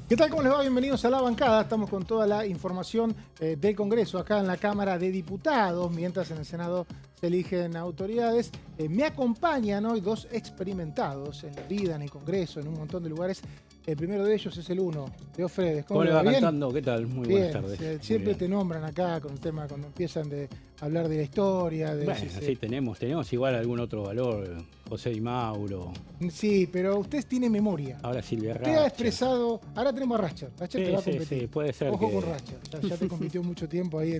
¿Qué tal? ¿Cómo les va? Bienvenidos a La Bancada. Estamos con toda la información del Congreso acá en la Cámara de Diputados, mientras en el Senado se eligen autoridades. Me acompañan hoy dos experimentados en la vida, en el Congreso, en un montón de lugares. El primero de ellos es el uno, Leo Fredes. ¿Cómo le va bien? cantando? ¿Qué tal? Muy buenas tardes. Siempre te nombran acá con el tema cuando empiezan de hablar de la historia. Bueno, sí, tenemos igual algún otro valor, José Di Mauro. Sí, pero usted tiene memoria. Ahora Silvia Usted Ratcher. ha expresado, ahora tenemos a Ratcher. Ratcher te va a competir. Sí, puede ser. Ojo con Ratcher. Ya te compitió mucho tiempo ahí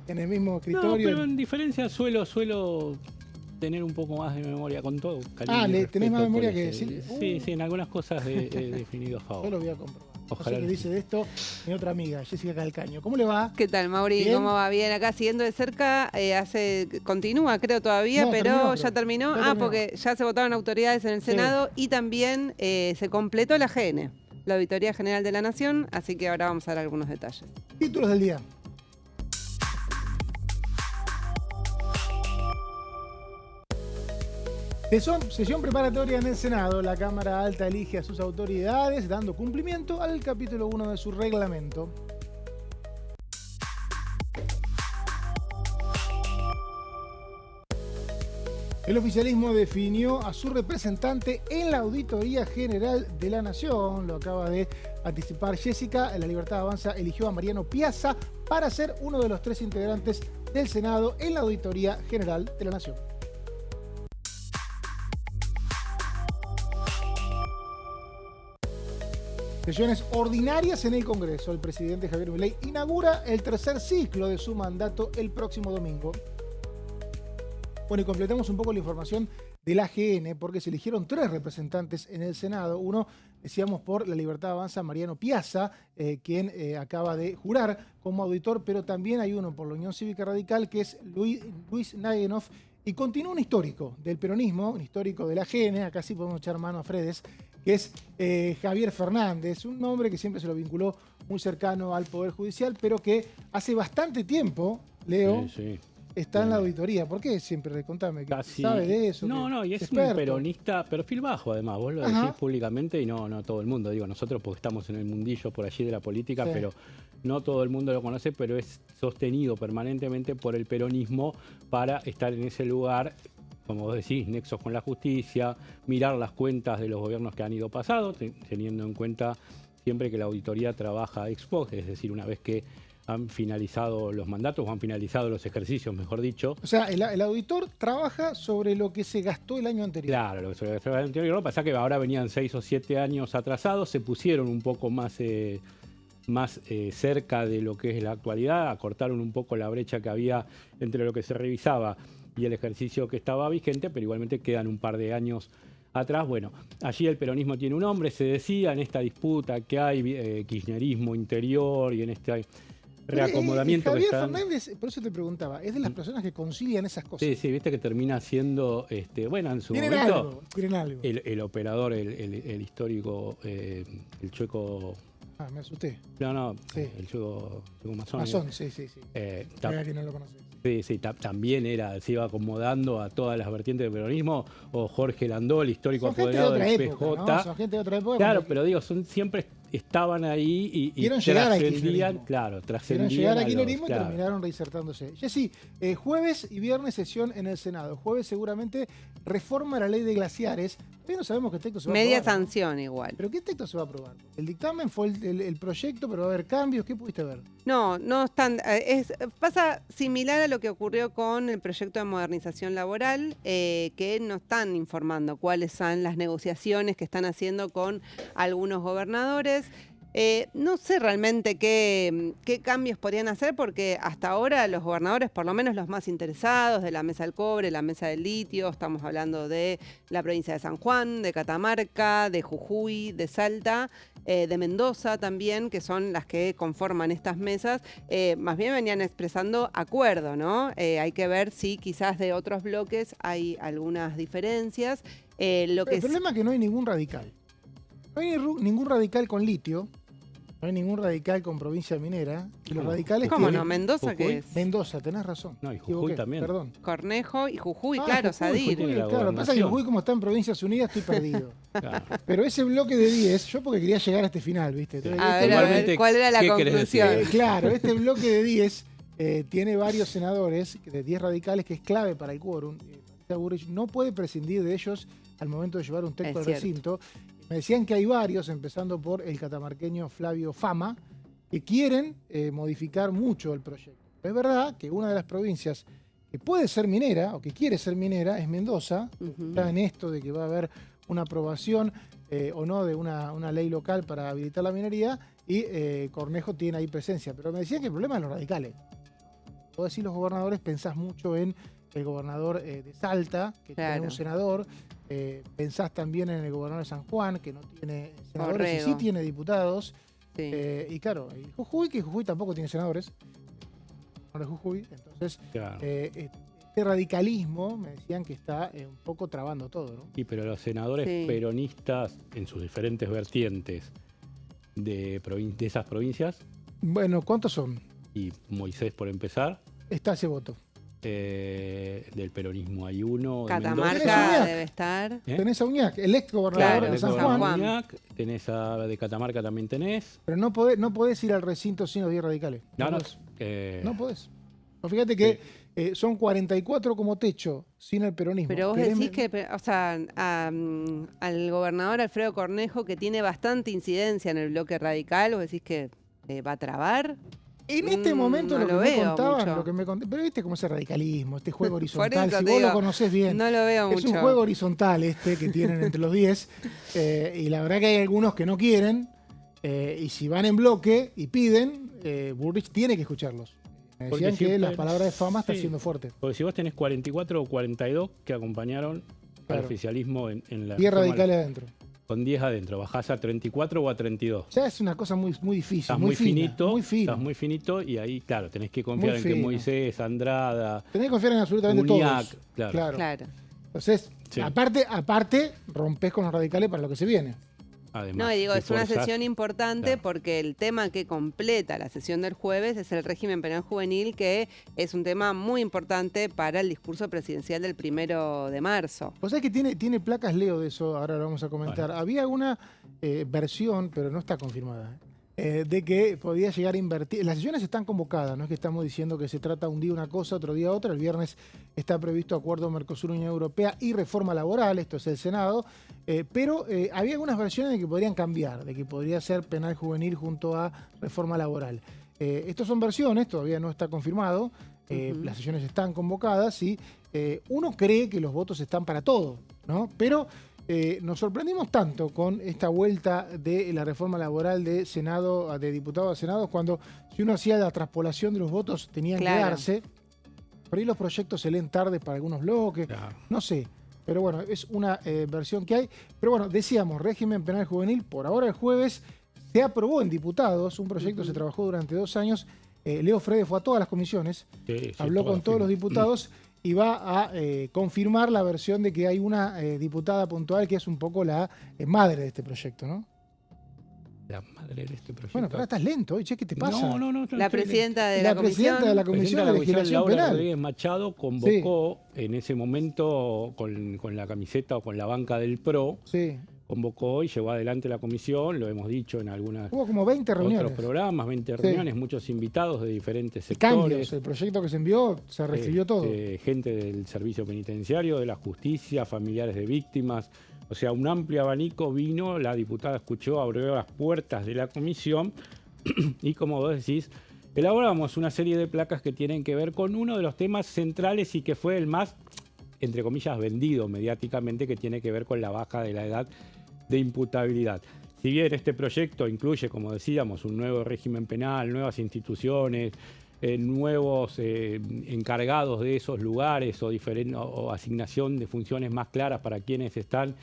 en el mismo escritorio. No, pero en diferencia suelo tener un poco más de memoria con todo. ¿tenés más memoria que Silvia? Sí, en algunas cosas he definido a favor. Yo lo voy a comprobar. Ojalá. No sé qué dice de esto mi otra amiga, Jessica Calcaño. ¿Cómo le va? ¿Qué tal, Mauri? ¿Bien? ¿Cómo va? Bien, acá siguiendo de cerca, continúa creo todavía, No, pero ya terminó. ya terminó. Porque ya se votaron autoridades en el Senado y también se completó la AGN, la Auditoría General de la Nación, así que ahora vamos a dar algunos detalles. Títulos del día. Sesión preparatoria en el Senado. La Cámara Alta elige a sus autoridades dando cumplimiento al capítulo 1 de su reglamento. El oficialismo definió a su representante en la Auditoría General de la Nación. Lo acaba de anticipar Jessica. La Libertad Avanza eligió a Mariano Piazza para ser uno de los 3 integrantes del Senado en la Auditoría General de la Nación. Sesiones ordinarias en el Congreso. El presidente Javier Milei inaugura el 3er ciclo de su mandato el próximo domingo. Bueno, y completamos un poco la información del AGN, porque se eligieron 3 representantes en el Senado. Uno, decíamos, por la Libertad Avanza, Mariano Piazza, quien acaba de jurar como auditor, pero también hay uno por la Unión Cívica Radical, que es Luis Nagenov, y continúa un histórico del peronismo, un histórico del AGN, acá sí podemos echar mano a Fredes, que es Javier Fernández, un hombre que siempre se lo vinculó muy cercano al Poder Judicial, pero que hace bastante tiempo, Leo, está en la auditoría. ¿Por qué siempre? Contame, ¿sabe de eso? No, y es un peronista, perfil bajo además, vos lo decís públicamente y no todo el mundo. Digo, nosotros porque estamos en el mundillo por allí de la política, pero no todo el mundo lo conoce, pero es sostenido permanentemente por el peronismo para estar en ese lugar, como vos decís, nexos con la justicia, mirar las cuentas de los gobiernos que han ido pasando, teniendo en cuenta siempre que la auditoría trabaja ex post, es decir, una vez que han finalizado los mandatos o han finalizado los ejercicios, mejor dicho. O sea, el auditor trabaja sobre lo que se gastó el año anterior. Claro, lo que se gastó el año anterior. Lo que pasa es que ahora venían 6 o 7 años atrasados, se pusieron un poco más cerca de lo que es la actualidad, acortaron un poco la brecha que había entre lo que se revisaba y el ejercicio que estaba vigente, pero igualmente quedan un par de años atrás. Bueno, allí el peronismo tiene un nombre, se decía en esta disputa que hay kirchnerismo interior y en este reacomodamiento Javier que está... Fernández, por eso te preguntaba, es de las personas que concilian esas cosas. Sí, viste que termina siendo, bueno, en su Tienen momento, algo. El operador, el histórico, el chueco... Ah, me asusté. No, sí. El chueco masón. Masón, sí. Para que no lo conoce. Sí, también se iba acomodando a todas las vertientes del peronismo, o Jorge Landó, el histórico apoderado del PJ. Época, ¿no? Son gente de otra época. Claro, pero digo, siempre estaban ahí y trascendían, trascendían llegar al kirchnerismo y terminaron reinsertándose. Jessy, jueves y viernes sesión en el Senado. Jueves seguramente reforma la ley de glaciares. Hoy no sabemos qué texto se va a aprobar. Media sanción igual. ¿Pero qué texto se va a aprobar? El dictamen fue el proyecto, pero va a haber cambios. ¿Qué pudiste ver? No están. Pasa similar a lo que ocurrió con el proyecto de modernización laboral, que no están informando cuáles son las negociaciones que están haciendo con algunos gobernadores. No sé realmente qué cambios podrían hacer, porque hasta ahora los gobernadores, por lo menos los más interesados, de la mesa del cobre, la mesa del litio, estamos hablando de la provincia de San Juan, de Catamarca, de Jujuy, de Salta, de Mendoza también, que son las que conforman estas mesas, más bien venían expresando acuerdo, ¿no? Hay que ver si quizás de otros bloques hay algunas diferencias. El problema es que no hay ningún radical. No hay ningún radical con litio. No hay ningún radical con provincia minera. Y los radicales ¿Cómo tienen... no? ¿Mendoza qué es? Mendoza, tenés razón. No, y Jujuy también. Perdón. Cornejo y Jujuy, claro, Sadir. Jujuy, claro, pasa que Jujuy, como está en Provincias Unidas, estoy perdido. Claro. Pero ese bloque de 10, yo porque quería llegar a este final, ¿viste? Entonces, A ver, ¿cuál era la ¿qué querés conclusión? decir? claro, este bloque de 10 tiene varios senadores, de 10 radicales, que es clave para el quórum. Burrich no puede prescindir de ellos al momento de llevar un texto al recinto. Me decían que hay varios, empezando por el catamarqueño Flavio Fama, que quieren modificar mucho el proyecto. Es verdad que una de las provincias que puede ser minera, o que quiere ser minera, es Mendoza. Está en esto de que va a haber una aprobación o no de una ley local para habilitar la minería, y Cornejo tiene ahí presencia. Pero me decían que el problema es los radicales. Vos decís los gobernadores, pensás mucho en el gobernador de Salta, que tiene un senador. Pensás también en el gobernador de San Juan, que no tiene senadores y sí tiene diputados. Sí. Y claro, y Jujuy, que Jujuy tampoco tiene senadores. No es Jujuy. Entonces, claro, este radicalismo, me decían que está un poco trabando todo, ¿no? Sí, pero los senadores peronistas, en sus diferentes vertientes de esas provincias... Bueno, ¿cuántos son? Y Moisés, por empezar. Está ese voto. Del peronismo hay uno. Catamarca debe estar. Tenés a Uñac, el ex gobernador de San Juan. Uñac, tenés de Catamarca también tenés. Pero no podés ir al recinto sin los 10 radicales. No podés. Fíjate que son 44 como techo sin el peronismo. Pero vos decís que, o sea, al gobernador Alfredo Cornejo, que tiene bastante incidencia en el bloque radical, vos decís que va a trabar. En este momento lo que me contaban, pero viste cómo es el radicalismo, este juego horizontal, si vos lo conocés bien. No lo veo mucho. Es un juego horizontal que tienen entre los 10, y la verdad que hay algunos que no quieren, y si van en bloque y piden, Burrich tiene que escucharlos. Me decían que la palabra de Fama está siendo fuerte. Porque si vos tenés 44 o 42 que acompañaron al oficialismo en la... 10 radicales adentro. Con 10 adentro, bajás a 34 o a 32. Ya es una cosa muy difícil, estás muy finito. Estás muy finito y ahí, claro, tenés que confiar en que Moisés, Andrada... Tenés que confiar en absolutamente Uñac, todos. Claro. Entonces, aparte, rompés con los radicales para lo que se viene. Además, no, y digo, es una sesión importante porque el tema que completa la sesión del jueves es el régimen penal juvenil, que es un tema muy importante para el discurso presidencial del 1 de marzo. Vos sabés que tiene placas, Leo, de eso, ahora lo vamos a comentar. Bueno. Había una versión, pero no está confirmada, de que podía llegar a invertir. Las sesiones están convocadas, no es que estamos diciendo que se trata un día una cosa, otro día otra. El viernes está previsto acuerdo Mercosur-Unión Europea y reforma laboral, esto es el Senado, pero había algunas versiones de que podrían cambiar, de que podría ser penal juvenil junto a reforma laboral. Estas son versiones, todavía no está confirmado, las sesiones están convocadas y uno cree que los votos están para todo, ¿no? Pero... nos sorprendimos tanto con esta vuelta de la reforma laboral de Senado, de diputados a Senado, cuando si uno hacía la traspolación de los votos tenían que darse. Por ahí los proyectos se leen tarde para algunos bloques, no sé. Pero bueno, es una versión que hay. Pero bueno, decíamos, régimen penal juvenil, por ahora el jueves se aprobó en diputados, un proyecto se trabajó durante 2 años. Leo Frede fue a todas las comisiones, habló con todos los diputados. Y va a confirmar la versión de que hay una diputada puntual que es un poco la madre de este proyecto, ¿no? La madre de este proyecto. Bueno, pero ahora estás lento, che, ¿qué te pasa? No. La presidenta de la comisión. Presidenta de la Comisión de Legislación Laura Penal. Rodríguez Machado convocó en ese momento con la camiseta o con la banca del PRO. Sí. Convocó y llevó adelante la comisión, lo hemos dicho en algunas... Hubo como 20 reuniones. Otros programas, 20 reuniones, muchos invitados de diferentes sectores. Cambios, el proyecto que se envió, se recibió todo. Gente del servicio penitenciario, de la justicia, familiares de víctimas. O sea, un amplio abanico vino, la diputada escuchó, abrió las puertas de la comisión y, como vos decís, elaboramos una serie de placas que tienen que ver con uno de los temas centrales y que fue el más, entre comillas, vendido mediáticamente, que tiene que ver con la baja de la edad de imputabilidad. Si bien este proyecto incluye, como decíamos, un nuevo régimen penal, nuevas instituciones, nuevos encargados de esos lugares o asignación de funciones más claras para quienes están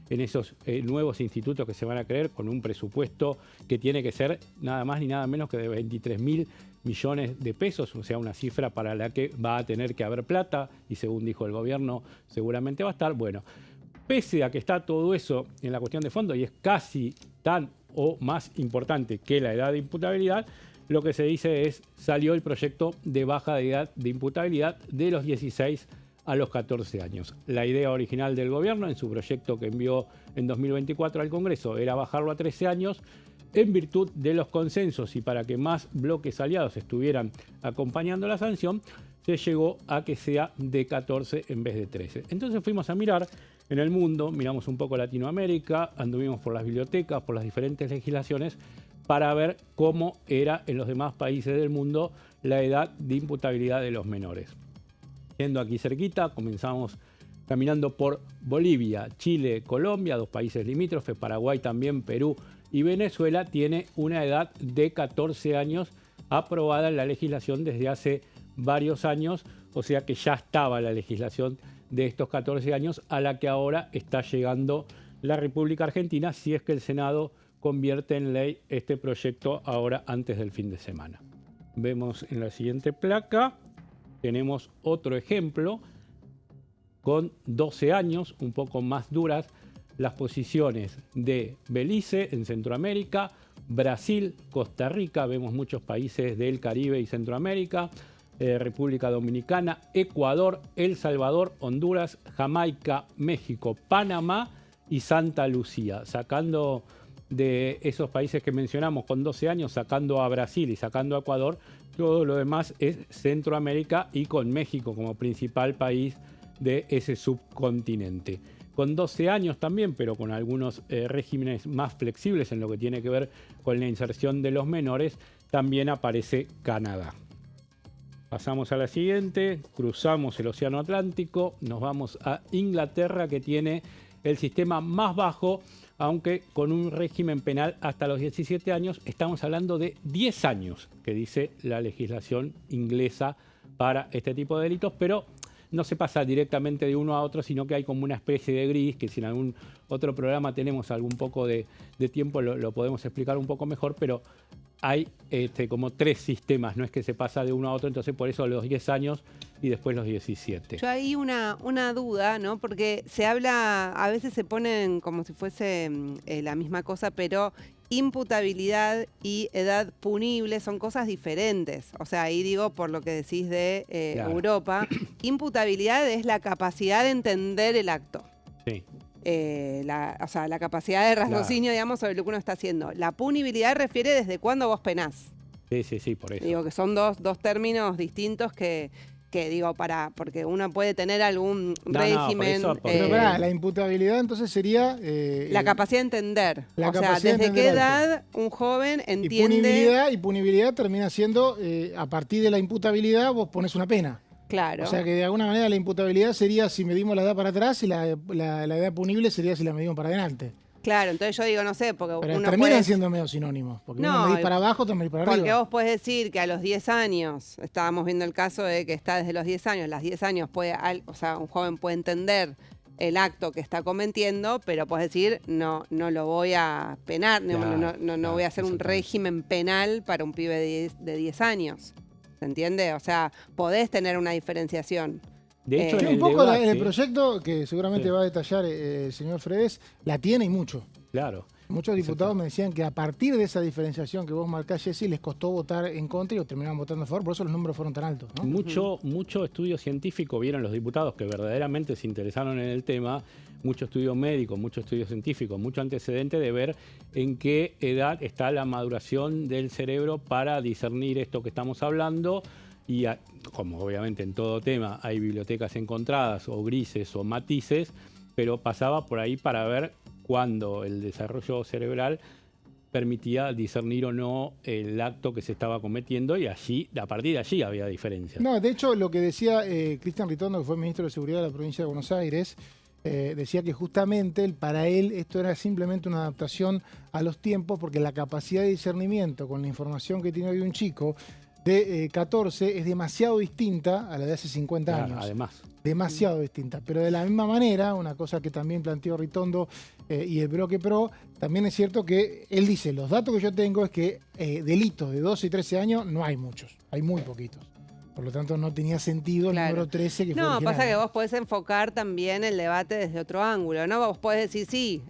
en esos nuevos institutos que se van a crear, con un presupuesto que tiene que ser nada más ni nada menos que de 23.000 millones de pesos, o sea, una cifra para la que va a tener que haber plata y, según dijo el gobierno, seguramente va a estar. Bueno, pese a que está todo eso en la cuestión de fondo y es casi tan o más importante que la edad de imputabilidad, lo que se dice es, salió el proyecto de baja de edad de imputabilidad de los 16 a los 14 años. La idea original del gobierno en su proyecto que envió en 2024 al Congreso era bajarlo a 13 años. En virtud de los consensos y para que más bloques aliados estuvieran acompañando la sanción, se llegó a que sea de 14 en vez de 13. Entonces fuimos a mirar en el mundo, miramos un poco Latinoamérica, anduvimos por las bibliotecas, por las diferentes legislaciones, para ver cómo era en los demás países del mundo la edad de imputabilidad de los menores. Yendo aquí cerquita, comenzamos caminando por Bolivia, Chile, Colombia, dos países limítrofes, Paraguay también, Perú y Venezuela, tiene una edad de 14 años aprobada en la legislación desde hace varios años, o sea que ya estaba la legislación de estos 14 años a la que ahora está llegando la República Argentina, si es que el Senado convierte en ley este proyecto ahora antes del fin de semana. Vemos en la siguiente placa, tenemos otro ejemplo con 12 años, un poco más duras, las posiciones de Belice en Centroamérica, Brasil, Costa Rica, vemos muchos países del Caribe y Centroamérica, República Dominicana, Ecuador, El Salvador, Honduras, Jamaica, México, Panamá y Santa Lucía. Sacando de esos países que mencionamos con 12 años, sacando a Brasil y sacando a Ecuador, todo lo demás es Centroamérica y con México como principal país de ese subcontinente. Con 12 años también, pero con algunos regímenes más flexibles en lo que tiene que ver con la inserción de los menores, también aparece Canadá. Pasamos a la siguiente, cruzamos el Océano Atlántico, nos vamos a Inglaterra, que tiene el sistema más bajo, aunque con un régimen penal hasta los 17 años. Estamos hablando de 10 años, que dice la legislación inglesa para este tipo de delitos, pero no se pasa directamente de uno a otro, sino que hay como una especie de gris, que si en algún otro programa tenemos algún poco de tiempo lo podemos explicar un poco mejor, pero hay como 3 sistemas, no es que se pasa de uno a otro, entonces por eso los 10 años y después los 17. Yo hay una duda, ¿no? Porque se habla, a veces se ponen como si fuese la misma cosa, pero imputabilidad y edad punible son cosas diferentes. O sea, ahí digo por lo que decís de claro. Europa, imputabilidad es la capacidad de entender el acto. Sí. O sea, la capacidad de raciocinio, claro, digamos, sobre lo que uno está haciendo. La punibilidad refiere desde cuándo vos penás. Sí, por eso. Digo que son dos términos distintos que digo, porque uno puede tener algún régimen... Pero pará, la imputabilidad entonces sería... la capacidad de entender. O sea, ¿desde qué edad un joven entiende...? Y punibilidad termina siendo, a partir de la imputabilidad vos pones una pena. Claro. O sea que de alguna manera la imputabilidad sería si medimos la edad para atrás y la edad punible sería si la medimos para adelante. Claro, entonces yo digo, no sé, porque pero uno terminan siendo medio sinónimos, porque uno medís para abajo, otro medís para arriba. Porque vos podés decir que a los 10 años, estábamos viendo el caso de que está desde los 10 años, los 10 años o sea, un joven puede entender el acto que está cometiendo, pero podés decir, no lo voy a penar, no voy a hacer un régimen penal para un pibe de 10 años. ¿Se entiende? O sea, podés tener una diferenciación. De hecho, un poco en el proyecto, que seguramente va a detallar el señor Fredes, la tiene y mucho. Claro. Muchos diputados me decían que a partir de esa diferenciación que vos marcás, Jessy, les costó votar en contra y terminaron votando a favor, por eso los números fueron tan altos, ¿no? Mucho estudio científico vieron los diputados que verdaderamente se interesaron en el tema, mucho estudio médico, mucho estudio científico, mucho antecedente de ver en qué edad está la maduración del cerebro para discernir esto que estamos hablando. Y como obviamente en todo tema hay bibliotecas encontradas o grises o matices, pero pasaba por ahí para ver cuándo el desarrollo cerebral permitía discernir o no el acto que se estaba cometiendo, y allí, a partir de allí había diferencias. No, de hecho lo que decía Cristian Ritondo, que fue ministro de Seguridad de la provincia de Buenos Aires, decía que justamente para él esto era simplemente una adaptación a los tiempos, porque la capacidad de discernimiento con la información que tiene hoy un chico de 14 es demasiado distinta a la de hace 50 años. Además. Demasiado distinta. Pero de la misma manera, una cosa que también planteó Ritondo y el Bloque Pro, también es cierto que él dice, los datos que yo tengo es que delitos de 12 y 13 años no hay muchos, hay muy poquitos. Por lo tanto, no tenía sentido el número 13 que fue original. No, pasa que vos podés enfocar también el debate desde otro ángulo, ¿no? Vos podés decir, sí,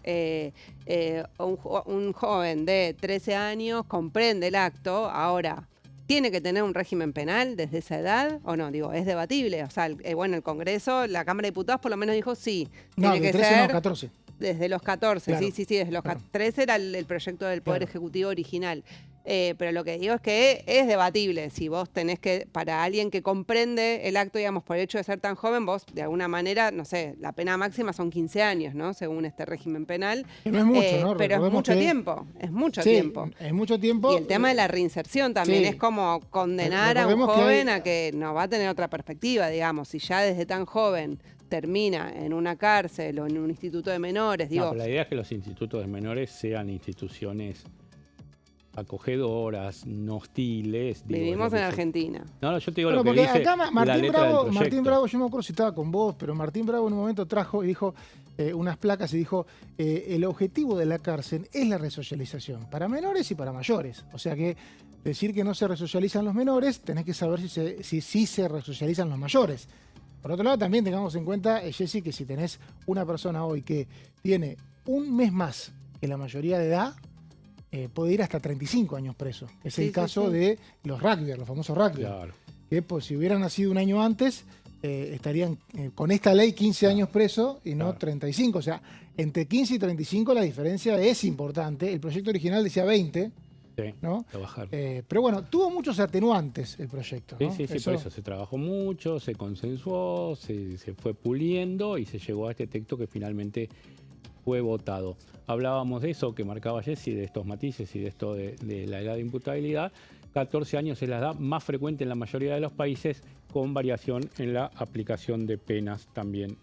un joven de 13 años comprende el acto, ahora, ¿tiene que tener un régimen penal desde esa edad o no? Digo, es debatible. O sea, el Congreso, la Cámara de Diputados por lo menos dijo sí. No, tiene de que 13 ser no, 14. Desde los 14, claro, sí, desde los 13 era el proyecto del Poder Ejecutivo original. Pero lo que digo es que es debatible. Si vos tenés que, para alguien que comprende el acto, digamos, por el hecho de ser tan joven, vos, de alguna manera, no sé, la pena máxima son 15 años, ¿no? Según este régimen penal. Que no es mucho, ¿no? Pero es mucho tiempo, es mucho tiempo. Es mucho tiempo. Y el tema de la reinserción también es como condenar a un joven a que no va a tener otra perspectiva, digamos. Si ya desde tan joven termina en una cárcel o en un instituto de menores, digo... No, pero la idea es que los institutos de menores sean instituciones acogedoras, no hostiles. Vivimos en Argentina. No, yo te digo lo que dice acá Martín Bravo, yo me acuerdo si estaba con vos, pero Martín Bravo en un momento trajo y dijo unas placas y dijo el objetivo de la cárcel es la resocialización para menores y para mayores. O sea que decir que no se resocializan los menores, tenés que saber si se resocializan los mayores. Por otro lado, también tengamos en cuenta, Jessy, que si tenés una persona hoy que tiene un mes más que la mayoría de edad, puede ir hasta 35 años preso. Es el caso de los rugbyers, los famosos rugbyers. Claro. Que pues, si hubieran nacido un año antes, estarían con esta ley 15 años presos y no 35. O sea, entre 15 y 35 la diferencia es importante. El proyecto original decía 20. Sí, ¿no? Pero bueno, tuvo muchos atenuantes el proyecto, ¿no? Sí, por eso se trabajó mucho, se consensuó, se fue puliendo y se llegó a este texto que finalmente fue votado. Hablábamos de eso que marcaba Jessy, de estos matices y de esto de la edad de imputabilidad. 14 años es la edad más frecuente en la mayoría de los países, con variación en la aplicación de penas también,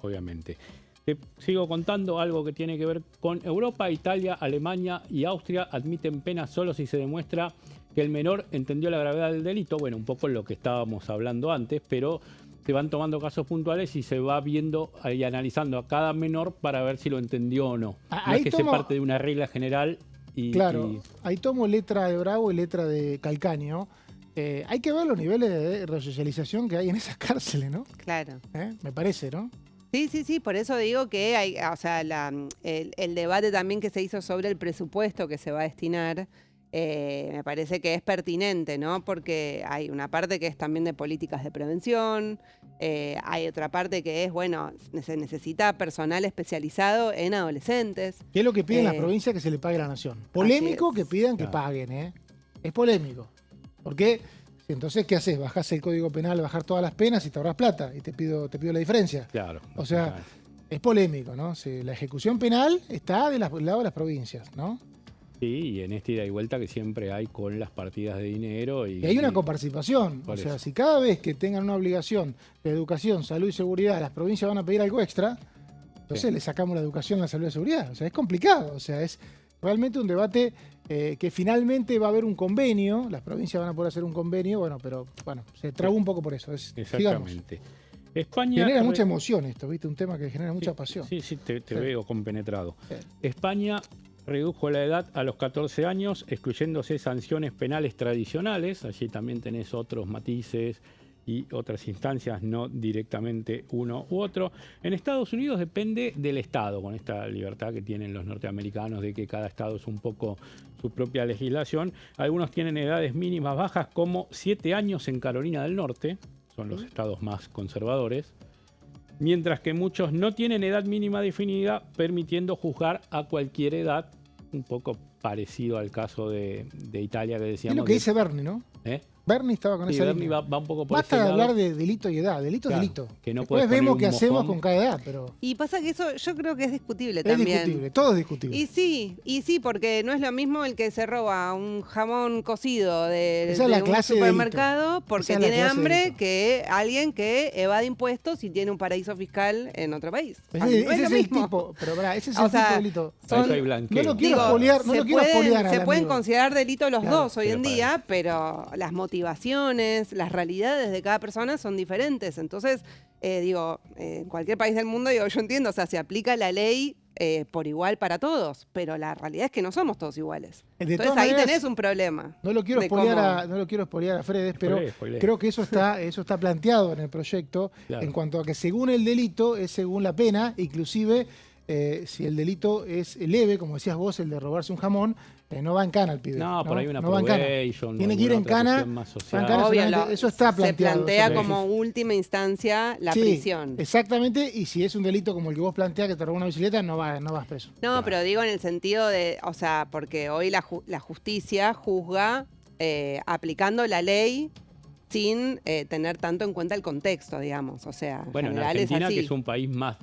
obviamente. Te sigo contando algo que tiene que ver con Europa. Italia, Alemania y Austria admiten penas solo si se demuestra que el menor entendió la gravedad del delito. Bueno, un poco lo que estábamos hablando antes, pero se van tomando casos puntuales y se va viendo y analizando a cada menor para ver si lo entendió o no. No es que se parte de una regla general. Ahí tomo letra de Bravo y letra de Calcaño. Hay que ver los niveles de resocialización que hay en esas cárceles, ¿no? Claro. Me parece, ¿no? Sí, por eso digo que hay, o sea, el debate también que se hizo sobre el presupuesto que se va a destinar, me parece que es pertinente, ¿no? Porque hay una parte que es también de políticas de prevención, hay otra parte que es, bueno, se necesita personal especializado en adolescentes. ¿Qué es lo que piden las provincias que se le pague a la nación? Polémico que pidan que paguen, ¿eh? Es polémico. Porque entonces, ¿qué haces? Bajás el Código Penal, bajar todas las penas y te ahorras plata y te pido la diferencia. Claro. O sea, es polémico, ¿no? La ejecución penal está del lado de las provincias, ¿no? Sí, y en esta ida y vuelta que siempre hay con las partidas de dinero. Y hay una coparticipación. O sea, si cada vez que tengan una obligación de educación, salud y seguridad, las provincias van a pedir algo extra, entonces le sacamos la educación, la salud y la seguridad. O sea, es complicado. O sea, es realmente un debate que finalmente va a haber un convenio. Las provincias van a poder hacer un convenio, pero se trabó un poco por eso. Exactamente. España genera mucha emoción esto, ¿viste? Un tema que genera mucha pasión. Sí, te veo compenetrado. España redujo la edad a los 14 años, excluyéndose sanciones penales tradicionales. Allí también tenés otros matices y otras instancias, no directamente uno u otro. En Estados Unidos depende del estado, con esta libertad que tienen los norteamericanos de que cada estado es un poco su propia legislación. Algunos tienen edades mínimas bajas, como 7 años en Carolina del Norte, son los estados más conservadores, mientras que muchos no tienen edad mínima definida, permitiendo juzgar a cualquier edad, un poco parecido al caso de Italia que decíamos. Es lo que dice Bernie, ¿no? Bernie estaba con esa Bernie va un poco por Basta de hablar de delito y edad. Delito es delito. Que no después vemos qué hacemos con cada edad. Pero y pasa que eso yo creo que es discutible también. Es discutible, todo es discutible. Y sí, porque no es lo mismo el que se roba un jamón cocido de un supermercado porque tiene hambre que alguien que evade impuestos y tiene un paraíso fiscal en otro país. Ese es el tipo, pero ese es el tipo de delito. No lo quiero espolear. Se pueden considerar delitos los dos hoy en día, pero las motivaciones, las realidades de cada persona son diferentes. Entonces, en cualquier país del mundo, yo entiendo, o sea, se aplica la ley por igual para todos, pero la realidad es que no somos todos iguales. Entonces ahí tenés un problema. No lo quiero spoilear a Fredes, pero creo que eso está planteado en el proyecto, en cuanto a que según el delito es según la pena, inclusive si el delito es leve, como decías vos, el de robarse un jamón, no va en cana el pibe. No, por ahí una probation. Tiene que ir en cana. Obvio, eso está planteado. Se plantea como última instancia la prisión. Exactamente, y si es un delito como el que vos planteás, que te robó una bicicleta, no vas preso. No, claro. Pero digo en el sentido de, o sea, porque hoy la justicia juzga aplicando la ley sin tener tanto en cuenta el contexto, digamos. O sea, bueno, en Argentina, que es un país más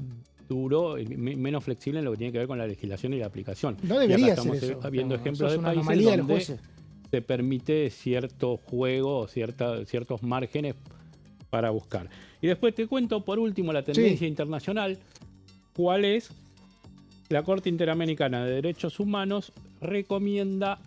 duro, menos flexible en lo que tiene que ver con la legislación y la aplicación. No debería ser eso. Estamos viendo ejemplos de países donde se permite cierto juego, ciertos márgenes para buscar. Y después te cuento, por último, la tendencia internacional, cuál es. La Corte Interamericana de Derechos Humanos recomienda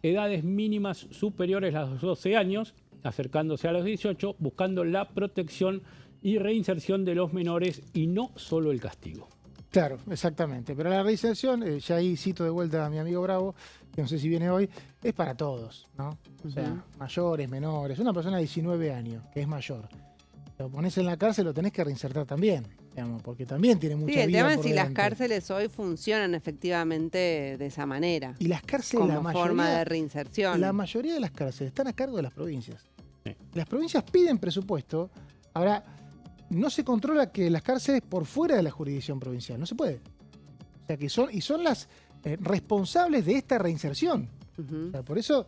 edades mínimas superiores a los 12 años, acercándose a los 18, buscando la protección y reinserción de los menores y no solo el castigo. Claro, exactamente. Pero la reinserción, ya ahí cito de vuelta a mi amigo Bravo, que no sé si viene hoy, es para todos, ¿no? O sea, mayores, menores. Una persona de 19 años, que es mayor, lo pones en la cárcel, lo tenés que reinsertar también, digamos, porque también tiene mucha vida. Sí, el tema es si las cárceles hoy funcionan efectivamente de esa manera. Y las cárceles, como forma de reinserción. La mayoría de las cárceles están a cargo de las provincias. Sí. Las provincias piden presupuesto. Ahora, no se controla que las cárceles por fuera de la jurisdicción provincial, no se puede. O sea, que son las responsables de esta reinserción. O sea, por eso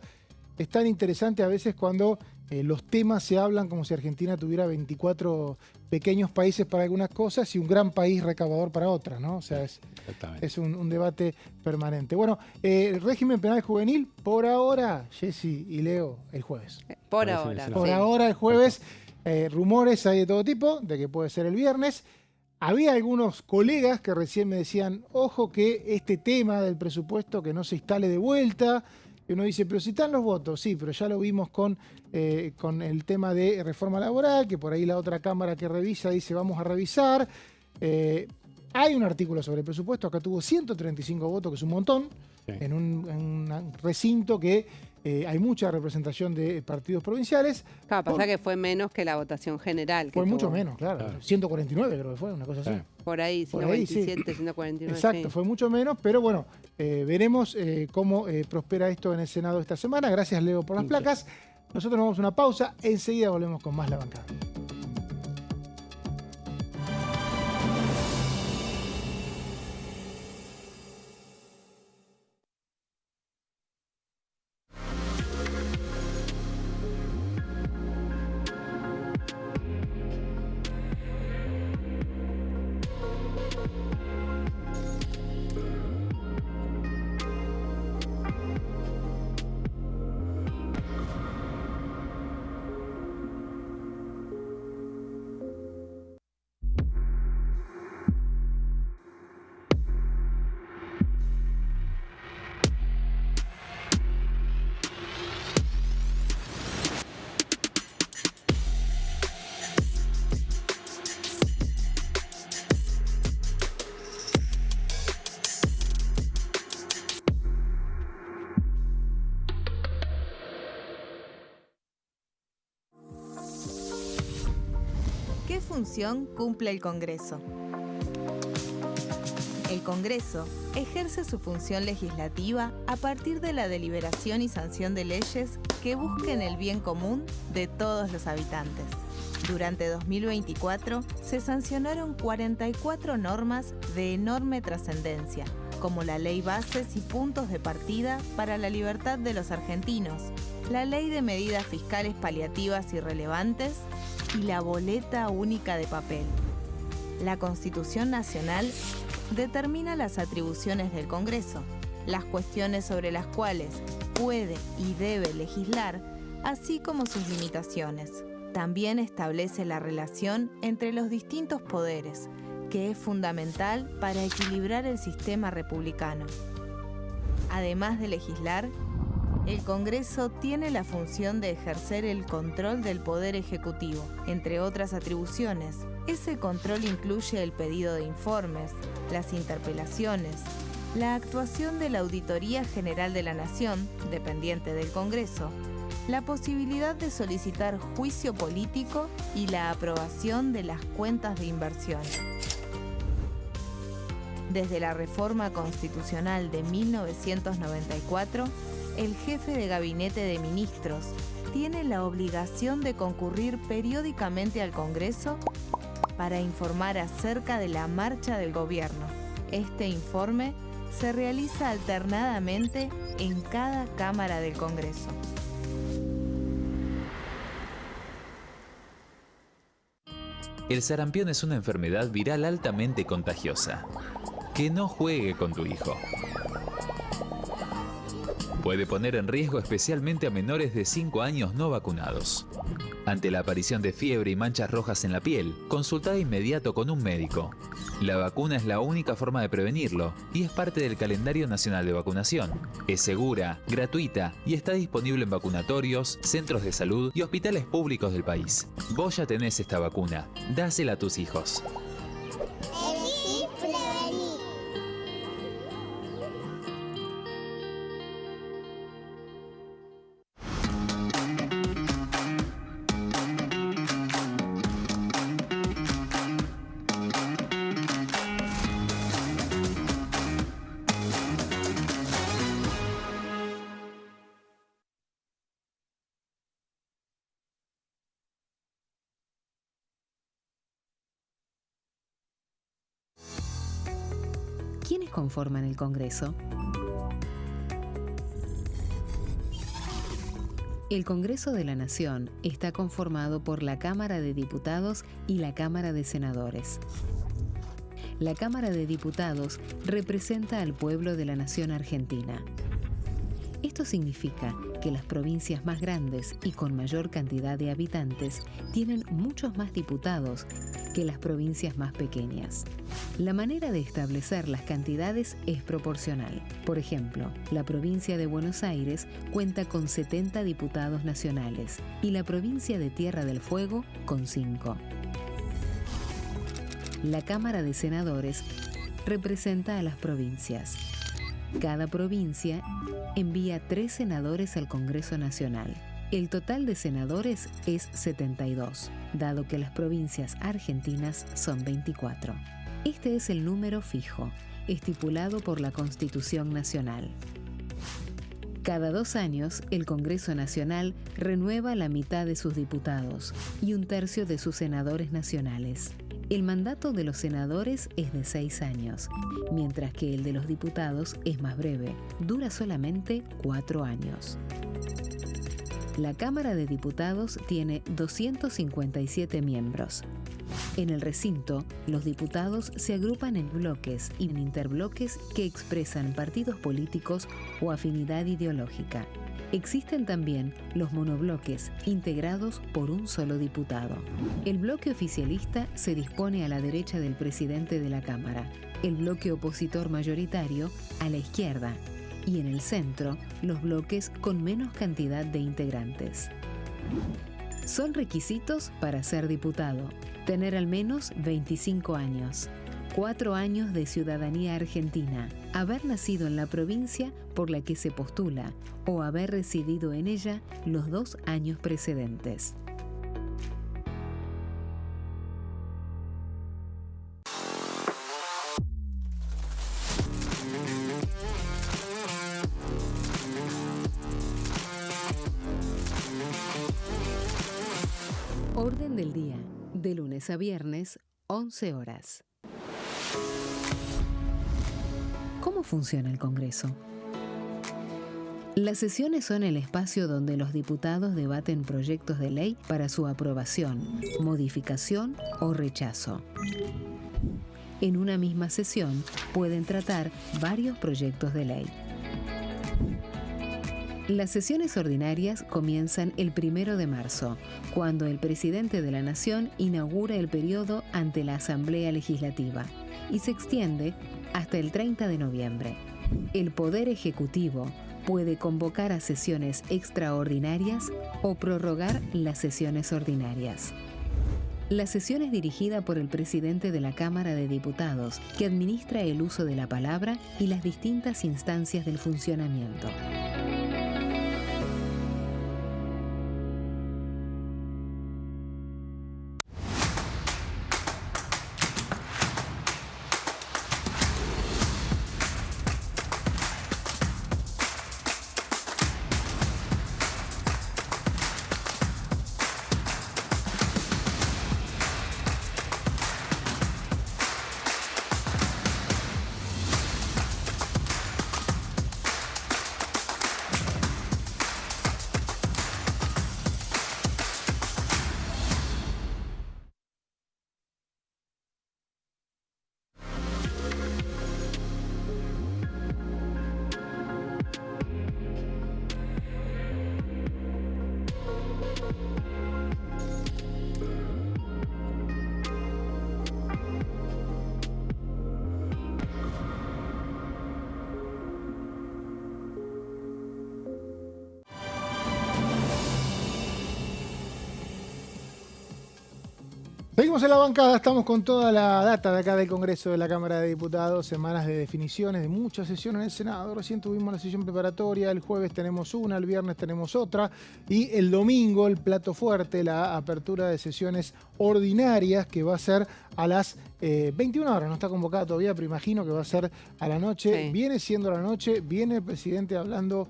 es tan interesante a veces cuando los temas se hablan como si Argentina tuviera 24 pequeños países para algunas cosas y un gran país recaudador para otras, ¿no? O sea, es un debate permanente. Bueno, el régimen penal juvenil, por ahora, Jessy y Leo, el jueves. Por ahora. Por ahora, el jueves. Rumores hay de todo tipo, de que puede ser el viernes. Había algunos colegas que recién me decían, ojo que este tema del presupuesto que no se instale de vuelta. Y uno dice, pero si están los votos, sí, pero ya lo vimos con el tema de reforma laboral, que por ahí la otra cámara que revisa dice, vamos a revisar. Hay un artículo sobre el presupuesto, acá tuvo 135 votos, que es un montón, en un recinto que hay mucha representación de partidos provinciales. Claro, pasa que fue menos que la votación general. Fue mucho menos, claro. 149 creo que fue, una cosa así. Por ahí, 127, 149. Exacto, fue mucho menos, pero bueno, veremos cómo prospera esto en el Senado esta semana. Gracias, Leo, por las placas. Nosotros nos vamos a una pausa, enseguida volvemos con más La Bancada. ¿Qué función cumple el Congreso? El Congreso ejerce su función legislativa a partir de la deliberación y sanción de leyes que busquen el bien común de todos los habitantes. Durante 2024 se sancionaron 44 normas de enorme trascendencia, como la Ley Bases y Puntos de Partida para la Libertad de los Argentinos, la Ley de Medidas Fiscales Paliativas y Relevantes y la Boleta Única de Papel. La Constitución Nacional determina las atribuciones del Congreso, las cuestiones sobre las cuales puede y debe legislar, así como sus limitaciones. También establece la relación entre los distintos poderes, que es fundamental para equilibrar el sistema republicano. Además de legislar, el Congreso tiene la función de ejercer el control del Poder Ejecutivo, entre otras atribuciones, Ese control incluye el pedido de informes, las interpelaciones, la actuación de la Auditoría General de la Nación, dependiente del Congreso, la posibilidad de solicitar juicio político y la aprobación de las cuentas de inversión. Desde la reforma constitucional de 1994, el jefe de gabinete de ministros tiene la obligación de concurrir periódicamente al Congreso para informar acerca de la marcha del gobierno. Este informe se realiza alternadamente en cada Cámara del Congreso. El sarampión es una enfermedad viral altamente contagiosa. Que no juegue con tu hijo. Puede poner en riesgo especialmente a menores de 5 años no vacunados. Ante la aparición de fiebre y manchas rojas en la piel, consulta de inmediato con un médico. La vacuna es la única forma de prevenirlo y es parte del calendario nacional de vacunación. Es segura, gratuita y está disponible en vacunatorios, centros de salud y hospitales públicos del país. Vos ya tenés esta vacuna. Dásela a tus hijos. ¿Quiénes conforman el Congreso? El Congreso de la Nación está conformado por la Cámara de Diputados y la Cámara de Senadores. La Cámara de Diputados representa al pueblo de la nación argentina. Esto significa que las provincias más grandes y con mayor cantidad de habitantes tienen muchos más diputados que las provincias más pequeñas. La manera de establecer las cantidades es proporcional. Por ejemplo, la provincia de Buenos Aires cuenta con 70 diputados nacionales y la provincia de Tierra del Fuego con 5. La Cámara de Senadores representa a las provincias. Cada provincia envía 3 senadores al Congreso Nacional. El total de senadores es 72, dado que las provincias argentinas son 24. Este es el número fijo, estipulado por la Constitución Nacional. Cada 2 años, el Congreso Nacional renueva la mitad de sus diputados y 1/3 de sus senadores nacionales. El mandato de los senadores es de 6 años, mientras que el de los diputados es más breve, dura solamente 4 años. La Cámara de Diputados tiene 257 miembros. En el recinto, los diputados se agrupan en bloques y en interbloques que expresan partidos políticos o afinidad ideológica. Existen también los monobloques, integrados por un solo diputado. El bloque oficialista se dispone a la derecha del presidente de la Cámara, el bloque opositor mayoritario a la izquierda, y en el centro, los bloques con menos cantidad de integrantes. Son requisitos para ser diputado: tener al menos 25 años, 4 años de ciudadanía argentina, haber nacido en la provincia por la que se postula o haber residido en ella los 2 años precedentes. Orden del día, de lunes a viernes, 11 horas. ¿Cómo funciona el Congreso? Las sesiones son el espacio donde los diputados debaten proyectos de ley para su aprobación, modificación o rechazo. En una misma sesión pueden tratar varios proyectos de ley. Las sesiones ordinarias comienzan el 1 de marzo, cuando el presidente de la Nación inaugura el periodo ante la Asamblea Legislativa, y se extiende hasta el 30 de noviembre. El Poder Ejecutivo puede convocar a sesiones extraordinarias o prorrogar las sesiones ordinarias. La sesión es dirigida por el presidente de la Cámara de Diputados, que administra el uso de la palabra y las distintas instancias del funcionamiento. Seguimos en la bancada, estamos con toda la data de acá del Congreso de la Cámara de Diputados, semanas de definiciones de muchas sesiones en el Senado. Recién tuvimos la sesión preparatoria, el jueves tenemos una, el viernes tenemos otra y el domingo el plato fuerte, la apertura de sesiones ordinarias que va a ser a las 21 horas. No está convocada todavía, pero imagino que va a ser a la noche. Sí. Viene siendo la noche, viene el presidente hablando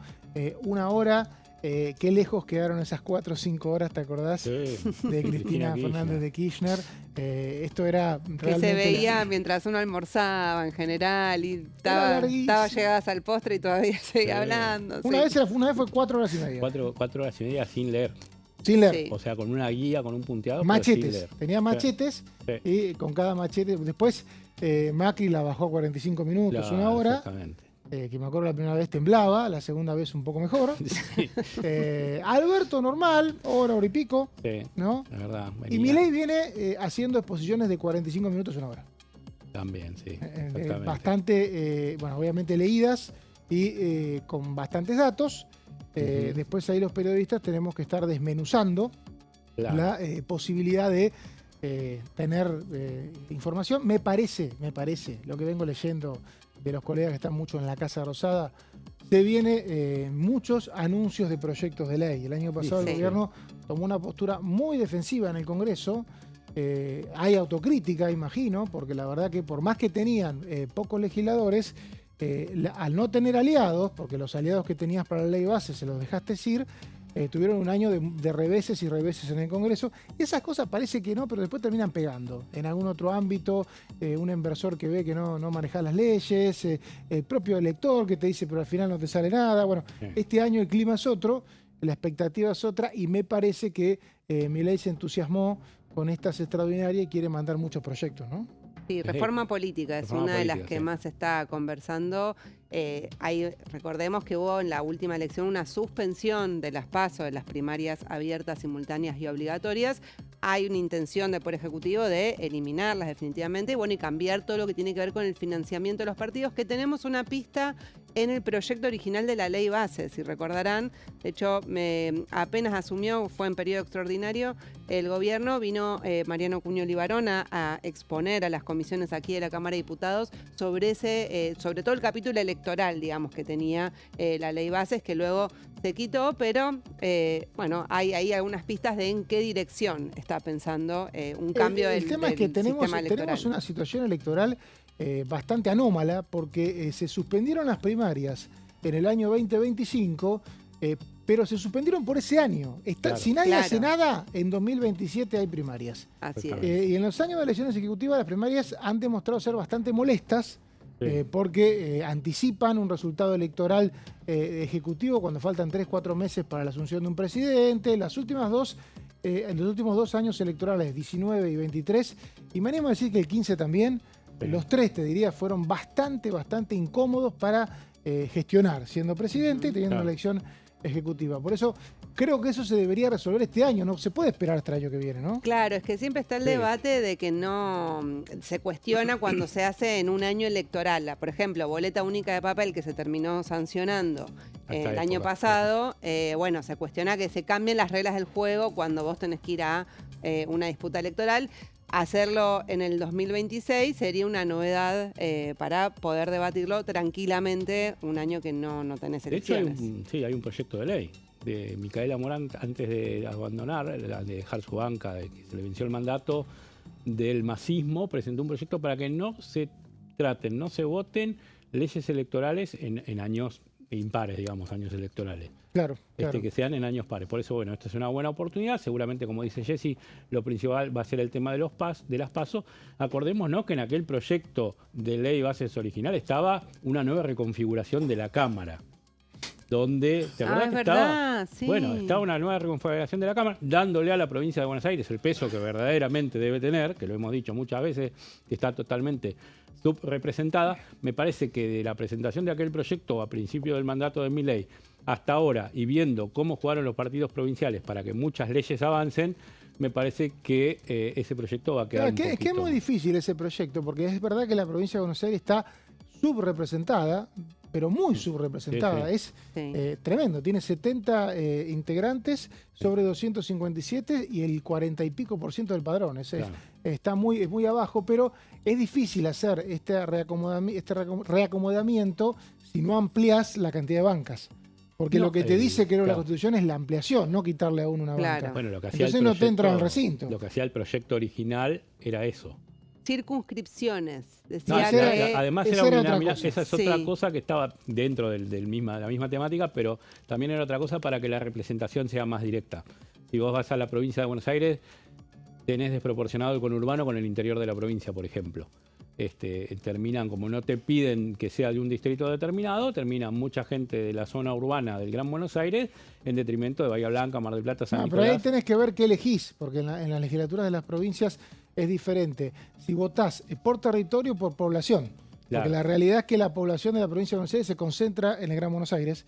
una hora. Qué lejos quedaron esas 4 o 5 horas, ¿te acordás? Sí. De Cristina Fernández de Kirchner. Esto era realmente... Que se veía mientras uno almorzaba en general y estaba llegadas al postre y todavía seguía hablando. Una vez fue 4 horas y media. 4 horas y media sin leer. Sin leer. Sí. O sea, con una guía, con un punteado. Machetes. Tenía machetes y con cada machete... Después Macri la bajó a 45 minutos, claro, una hora. Exactamente. Que me acuerdo la primera vez temblaba, la segunda vez un poco mejor. Sí. Alberto normal, hora y pico. Sí, ¿no? La verdad. Y Milei viene haciendo exposiciones de 45 minutos, una hora. También, sí. Bastante, bueno, obviamente leídas y con bastantes datos. Después ahí los periodistas tenemos que estar desmenuzando la posibilidad de tener información. Me parece, lo que vengo leyendo de los colegas que están mucho en la Casa Rosada, se viene muchos anuncios de proyectos de ley. El año pasado el gobierno tomó una postura muy defensiva en el Congreso. Hay autocrítica, imagino, porque la verdad que por más que tenían pocos legisladores, al no tener aliados, porque los aliados que tenías para la ley base se los dejaste ir, tuvieron un año de reveses y reveses en el Congreso, y esas cosas parece que no, pero después terminan pegando. En algún otro ámbito, un inversor que ve que no maneja las leyes, el propio elector que te dice pero al final no te sale nada. Bueno, este año el clima es otro, la expectativa es otra, y me parece que Milei se entusiasmó con estas extraordinarias y quiere mandar muchos proyectos, ¿no? Sí, reforma política es una de las que más se está conversando. Recordemos que hubo en la última elección una suspensión de las PASO, de las primarias abiertas, simultáneas y obligatorias. Hay una intención del Poder Ejecutivo de eliminarlas definitivamente y cambiar todo lo que tiene que ver con el financiamiento de los partidos, que tenemos una pista en el proyecto original de la ley base, si recordarán. De hecho, apenas asumió, fue en periodo extraordinario, el gobierno, vino Mariano Cuño Libarón a exponer a las comisiones aquí de la Cámara de Diputados sobre todo el capítulo electoral, digamos, que tenía la ley base, que luego se quitó, pero hay ahí algunas pistas de en qué dirección está pensando un cambio del sistema electoral. El tema es que tenemos una situación electoral bastante anómala, porque se suspendieron las primarias en el año 2025, pero se suspendieron por ese año. Si nadie hace nada, en 2027 hay primarias. Así es. Y en los años de elecciones ejecutivas, las primarias han demostrado ser bastante molestas, porque anticipan un resultado electoral ejecutivo cuando faltan 3-4 meses para la asunción de un presidente. En los últimos 2 años electorales, 19 y 23, y me animo a decir que el 15 también, los 3, te diría, fueron bastante incómodos para gestionar, siendo presidente y teniendo una elección ejecutiva. Por eso creo que eso se debería resolver este año, no se puede esperar hasta el año que viene, ¿no? Claro, es que siempre está el debate de que no se cuestiona cuando se hace en un año electoral. Por ejemplo, boleta única de papel que se terminó sancionando el año pasado, bueno, se cuestiona que se cambien las reglas del juego cuando vos tenés que ir a una disputa electoral. Hacerlo en el 2026 sería una novedad para poder debatirlo tranquilamente un año que no tenés elecciones. De hecho, hay un proyecto de ley de Micaela Morán antes de abandonar, de dejar su banca, de que se le venció el mandato del masismo, presentó un proyecto para que no se traten, no se voten leyes electorales en años impares, digamos, años electorales. Claro. Que sean en años pares. Por eso, bueno, esta es una buena oportunidad. Seguramente, como dice Jessy, lo principal va a ser el tema de las PASO. Acordémonos que en aquel proyecto de ley bases original estaba una nueva reconfiguración de la Cámara. Donde, ¿te acordás que verdad, sí. Bueno, estaba una nueva reconfiguración de la Cámara, dándole a la provincia de Buenos Aires el peso que verdaderamente debe tener, que lo hemos dicho muchas veces, que está totalmente subrepresentada. Me parece que de la presentación de aquel proyecto a principio del mandato de Milei hasta ahora, y viendo cómo jugaron los partidos provinciales para que muchas leyes avancen, me parece que ese proyecto va a quedar Es que es muy difícil ese proyecto, porque es verdad que la provincia de Buenos Aires está subrepresentada, pero muy subrepresentada. Sí. Es tremendo. Tiene 70 integrantes sobre 257 y el 40 y pico % del padrón. Está muy abajo, pero es difícil hacer este reacomodamiento si no amplias la cantidad de bancas. Porque lo que te dice, creo, la Constitución es la ampliación, no quitarle a uno una banca. Bueno, lo que hacía entonces no te entra en el recinto. Lo que hacía el proyecto original era eso. Circunscripciones. Además esa es otra cosa que estaba dentro de la misma temática, pero también era otra cosa para que la representación sea más directa. Si vos vas a la provincia de Buenos Aires, tenés desproporcionado el conurbano con el interior de la provincia, por ejemplo. Terminan, como no te piden que sea de un distrito determinado, termina mucha gente de la zona urbana del Gran Buenos Aires en detrimento de Bahía Blanca, Mar del Plata, San Nicolás. Pero ahí tenés que ver qué elegís, porque en las legislaturas de las provincias es diferente. Si votás por territorio o por población. Porque la realidad es que la población de la provincia de Buenos Aires se concentra en el Gran Buenos Aires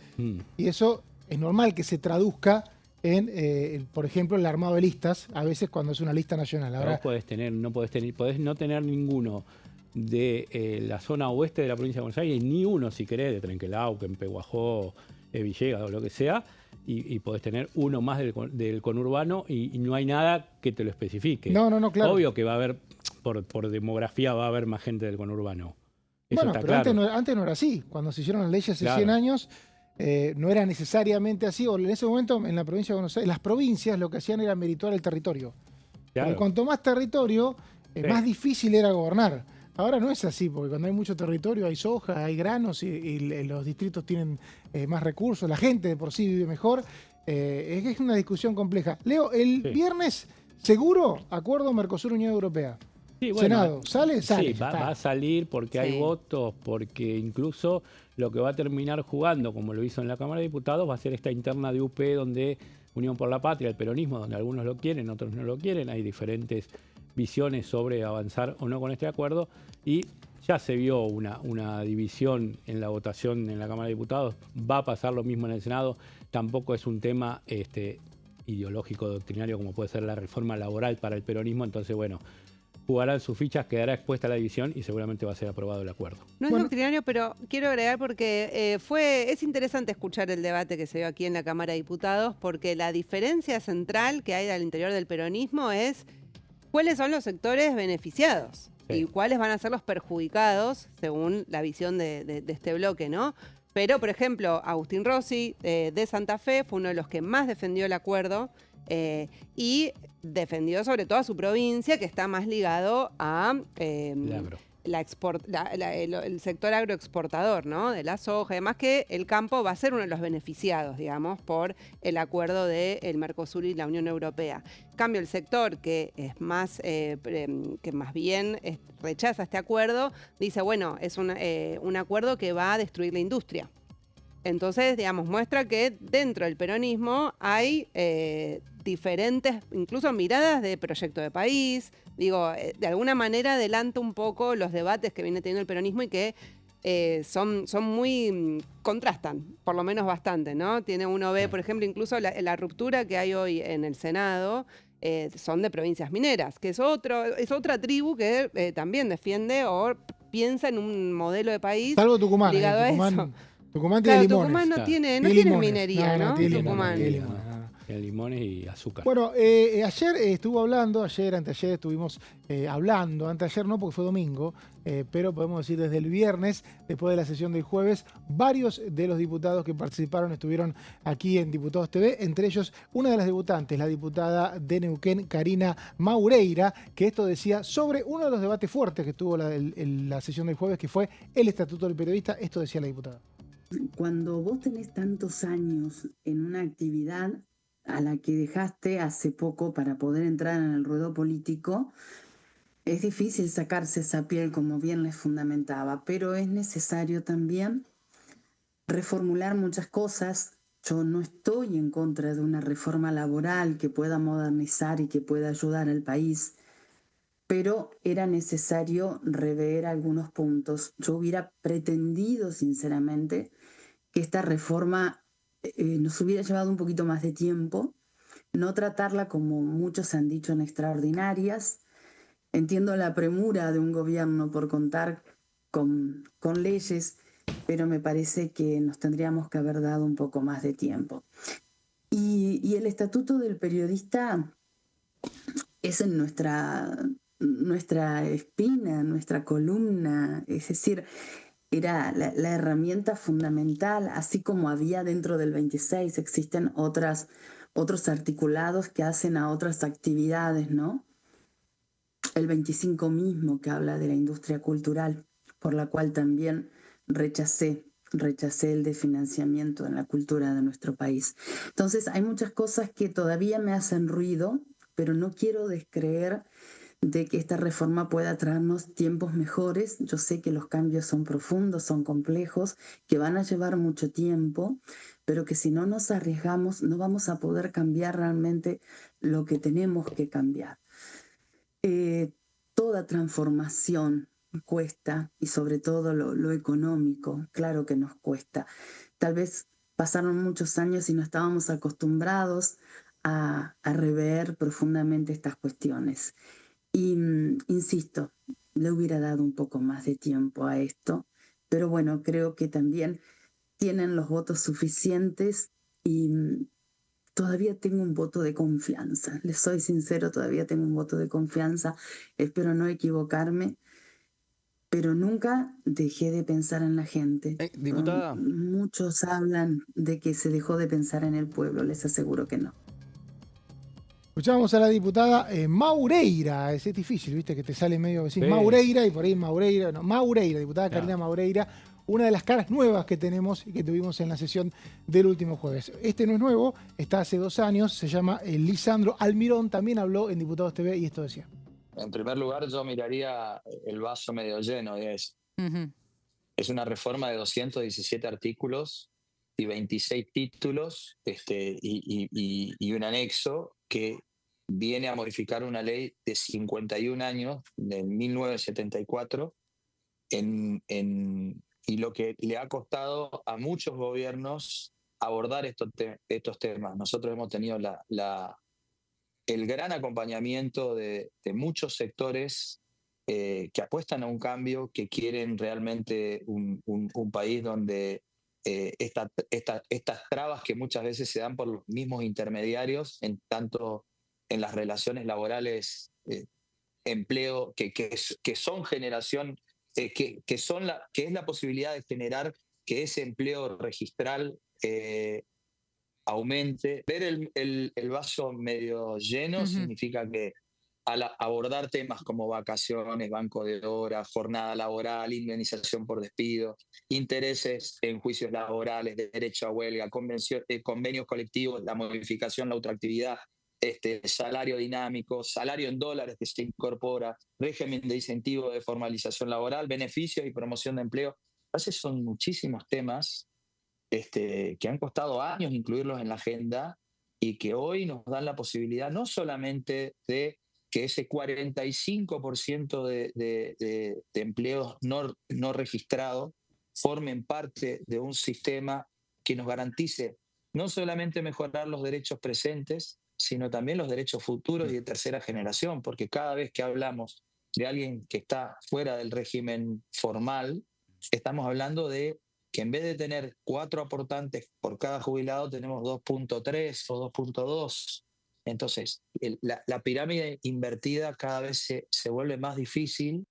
y eso es normal que se traduzca en, por ejemplo, el armado de listas, a veces cuando es una lista nacional. Ahora, podés no tener ninguno de la zona oeste de la provincia de Buenos Aires, ni uno, si querés, de Trenquelauquen, Pehuajó, Villegas o lo que sea, y podés tener uno más del conurbano y no hay nada que te lo especifique. No, claro. Obvio que va a haber, por demografía, va a haber más gente del conurbano. Eso bueno, está pero claro. antes no era así. Cuando se hicieron las leyes hace 100 años, no era necesariamente así. O en ese momento, en la provincia de Buenos Aires, las provincias lo que hacían era merituar el territorio. Porque cuanto más territorio, más difícil era gobernar. Ahora no es así, porque cuando hay mucho territorio hay soja, hay granos y los distritos tienen más recursos, la gente de por sí vive mejor. Es una discusión compleja. Leo, el viernes, seguro, acuerdo Mercosur-Unión Europea. Sí, bueno, Senado, ¿sale? Sí, va a salir porque hay votos, porque incluso lo que va a terminar jugando, como lo hizo en la Cámara de Diputados, va a ser esta interna de UP donde Unión por la Patria, el peronismo, donde algunos lo quieren, otros no lo quieren, hay diferentes visiones sobre avanzar o no con este acuerdo y ya se vio una división en la votación en la Cámara de Diputados, va a pasar lo mismo en el Senado, tampoco es un tema ideológico, doctrinario como puede ser la reforma laboral para el peronismo, entonces bueno, jugarán sus fichas, quedará expuesta a la división y seguramente va a ser aprobado el acuerdo. No es doctrinario, pero quiero agregar porque es interesante escuchar el debate que se dio aquí en la Cámara de Diputados porque la diferencia central que hay al interior del peronismo es cuáles son los sectores beneficiados y cuáles van a ser los perjudicados según la visión de este bloque, ¿no? Pero, por ejemplo, Agustín Rossi de Santa Fe fue uno de los que más defendió el acuerdo y defendió sobre todo a su provincia, que está más ligado a el sector agroexportador, ¿no? De la soja, además que el campo va a ser uno de los beneficiados, digamos, por el acuerdo del Mercosur y la Unión Europea. En cambio, el sector que es más, que más bien rechaza este acuerdo, dice, bueno, es un acuerdo que va a destruir la industria. Entonces, digamos, muestra que dentro del peronismo hay diferentes, incluso miradas de proyecto de país. Digo, de alguna manera adelanta un poco los debates que viene teniendo el peronismo y que son muy, contrastan, por lo menos bastante, ¿no? Uno ve, por ejemplo, incluso la ruptura que hay hoy en el Senado, son de provincias mineras, que es otra tribu que también defiende o piensa en un modelo de país. Salvo Tucumán, ligado a eso. Tucumán tiene limones. Tucumán no tiene minería, ¿no? Tiene Tucumán. Limones y azúcar. Bueno, ayer estuvo hablando, anteayer estuvimos hablando, anteayer no porque fue domingo, pero podemos decir desde el viernes, después de la sesión del jueves, varios de los diputados que participaron estuvieron aquí en Diputados TV, entre ellos una de las debutantes, la diputada de Neuquén, Karina Maureira, que esto decía sobre uno de los debates fuertes que tuvo la sesión del jueves, que fue el Estatuto del Periodista. Esto decía la diputada. Cuando vos tenés tantos años en una actividad a la que dejaste hace poco para poder entrar en el ruedo político, es difícil sacarse esa piel, como bien les fundamentaba, pero es necesario también reformular muchas cosas. Yo no estoy en contra de una reforma laboral que pueda modernizar y que pueda ayudar al país, pero era necesario rever algunos puntos. Yo hubiera pretendido, sinceramente, que esta reforma nos hubiera llevado un poquito más de tiempo, no tratarla como muchos han dicho en extraordinarias. Entiendo la premura de un gobierno por contar con leyes, pero me parece que nos tendríamos que haber dado un poco más de tiempo. Y el Estatuto del Periodista es en nuestra espina, nuestra columna, es decir, era la herramienta fundamental, así como había dentro del 26, existen otros articulados que hacen a otras actividades, ¿no? El 25 mismo, que habla de la industria cultural, por la cual también rechacé el de financiamiento en la cultura de nuestro país. Entonces, hay muchas cosas que todavía me hacen ruido, pero no quiero descreer de que esta reforma pueda traernos tiempos mejores. Yo sé que los cambios son profundos, son complejos, que van a llevar mucho tiempo, pero que si no nos arriesgamos no vamos a poder cambiar realmente lo que tenemos que cambiar. Toda transformación cuesta, y sobre todo lo económico, claro que nos cuesta. Tal vez pasaron muchos años y no estábamos acostumbrados a rever profundamente estas cuestiones. Y insisto, le hubiera dado un poco más de tiempo a esto, pero bueno, creo que también tienen los votos suficientes y todavía tengo un voto de confianza. Les soy sincero, todavía tengo un voto de confianza, espero no equivocarme, pero nunca dejé de pensar en la gente. Diputada. Muchos hablan de que se dejó de pensar en el pueblo, les aseguro que no. Escuchamos a la diputada Maureira, es difícil, viste, que te sale medio decir sí. Maureira y por ahí Maureira, no, Maureira, diputada Karina Maureira, una de las caras nuevas que tenemos y que tuvimos en la sesión del último jueves. Este no es nuevo, está hace 2 años, se llama Lisandro Almirón, también habló en Diputados TV y esto decía. En primer lugar, yo miraría el vaso medio lleno de eso. Es una reforma de 217 artículos y 26 títulos y un anexo que viene a modificar una ley de 51 años, de 1974, y lo que le ha costado a muchos gobiernos abordar estos temas. Nosotros hemos tenido el gran acompañamiento de muchos sectores que apuestan a un cambio, que quieren realmente un país donde estas trabas que muchas veces se dan por los mismos intermediarios, tanto en las relaciones laborales, empleo, que son generación, que es la posibilidad de generar que ese empleo registral aumente. Ver el vaso medio lleno significa que al abordar temas como vacaciones, banco de horas, jornada laboral, indemnización por despido, intereses en juicios laborales, derecho a huelga, convenios colectivos, la modificación, la ultraactividad, salario dinámico, salario en dólares que se incorpora, régimen de incentivo de formalización laboral, beneficios y promoción de empleo. Entonces son muchísimos temas que han costado años incluirlos en la agenda y que hoy nos dan la posibilidad no solamente de que ese 45% de empleos no registrados formen parte de un sistema que nos garantice no solamente mejorar los derechos presentes, sino también los derechos futuros y de tercera generación, porque cada vez que hablamos de alguien que está fuera del régimen formal, estamos hablando de que en vez de tener 4 aportantes por cada jubilado, tenemos 2.3 o 2.2. Entonces, la pirámide invertida cada vez se vuelve más difícil.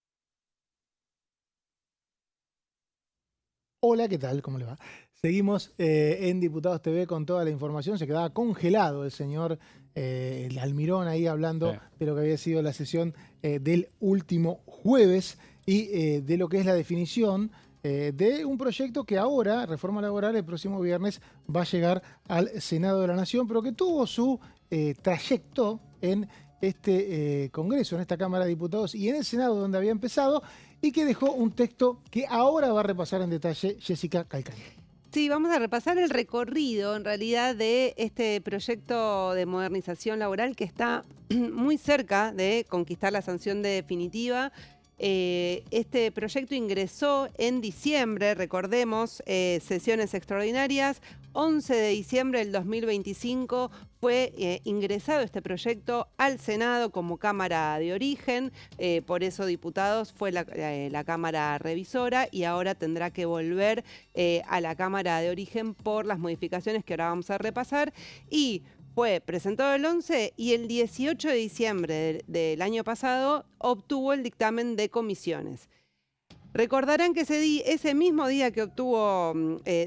Hola, ¿qué tal? ¿Cómo le va? Seguimos en Diputados TV con toda la información. Se quedaba congelado el señor el Almirón ahí hablando de lo que había sido la sesión del último jueves y de lo que es la definición de un proyecto que ahora, reforma laboral, el próximo viernes va a llegar al Senado de la Nación, pero que tuvo su trayecto en este Congreso, en esta Cámara de Diputados y en el Senado donde había empezado, y que dejó un texto que ahora va a repasar en detalle Jessica Calcaño. Sí, vamos a repasar el recorrido en realidad de este proyecto de modernización laboral que está muy cerca de conquistar la sanción definitiva. Este proyecto ingresó en diciembre, recordemos, sesiones extraordinarias. 11 de diciembre del 2025 fue ingresado este proyecto al Senado como Cámara de Origen, por eso Diputados fue la Cámara Revisora y ahora tendrá que volver a la Cámara de Origen por las modificaciones que ahora vamos a repasar. Y fue presentado el 11 y el 18 de diciembre del año pasado obtuvo el dictamen de comisiones. Recordarán que ese mismo día que obtuvo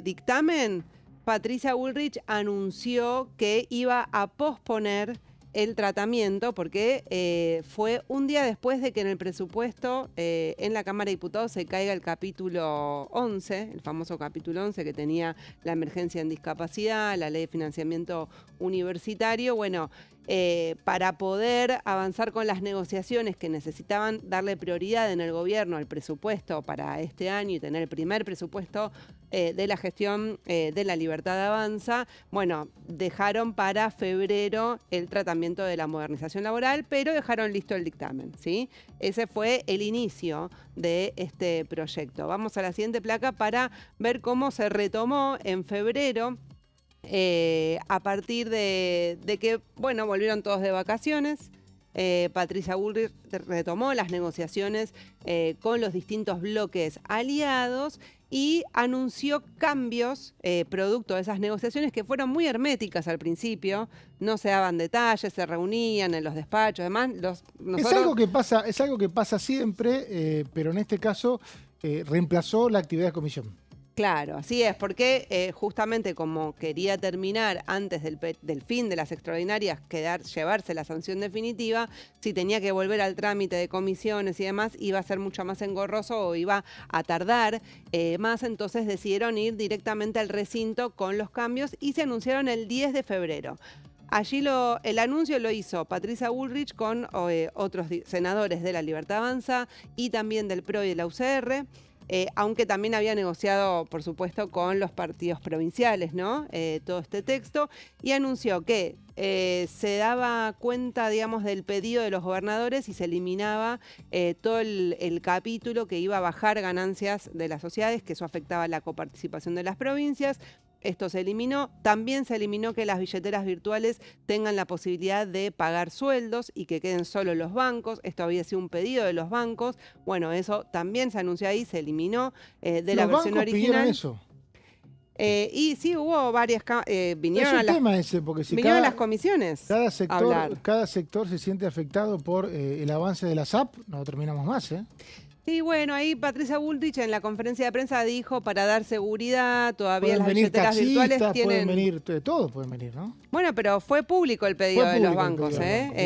dictamen, Patricia Bullrich anunció que iba a posponer el tratamiento porque fue un día después de que en el presupuesto en la Cámara de Diputados se caiga el capítulo 11, el famoso capítulo 11 que tenía la emergencia en discapacidad, la ley de financiamiento universitario. Bueno, para poder avanzar con las negociaciones que necesitaban darle prioridad en el gobierno al presupuesto para este año y tener el primer presupuesto de la gestión de La Libertad Avanza, bueno, dejaron para febrero el tratamiento de la modernización laboral, pero dejaron listo el dictamen, ¿sí? Ese fue el inicio de este proyecto. Vamos a la siguiente placa para ver cómo se retomó en febrero. A partir de que, bueno, volvieron todos de vacaciones, Patricia Bullrich retomó las negociaciones con los distintos bloques aliados y anunció cambios producto de esas negociaciones que fueron muy herméticas al principio, no se daban detalles, se reunían en los despachos, además Es algo que pasa siempre, pero en este caso reemplazó la actividad de comisión. Claro, así es, porque justamente como quería terminar antes del fin de las extraordinarias, llevarse la sanción definitiva, si tenía que volver al trámite de comisiones y demás, iba a ser mucho más engorroso o iba a tardar más, entonces decidieron ir directamente al recinto con los cambios y se anunciaron el 10 de febrero. Allí el anuncio lo hizo Patricia Bullrich con otros senadores de La Libertad Avanza y también del PRO y de la UCR. Aunque también había negociado, por supuesto, con los partidos provinciales, ¿no? Todo este texto, y anunció que se daba cuenta, digamos, del pedido de los gobernadores y se eliminaba todo el capítulo que iba a bajar ganancias de las sociedades, que eso afectaba la coparticipación de las provincias. Esto se eliminó. También se eliminó que las billeteras virtuales tengan la posibilidad de pagar sueldos y que queden solo los bancos. Esto había sido un pedido de los bancos. Bueno, eso también se anunció ahí, se eliminó de la versión original. Eso. Y sí, hubo varias... vinieron es un tema ese, porque si vinieron a las comisiones cada sector se siente afectado por el avance de la SAP, no terminamos más, ¿eh? Sí, bueno, ahí Patricia Bullrich en la conferencia de prensa dijo, para dar seguridad, todavía las billeteras virtuales tienen... Pueden venir, todos pueden venir, ¿no? Bueno, pero fue público el pedido de los bancos,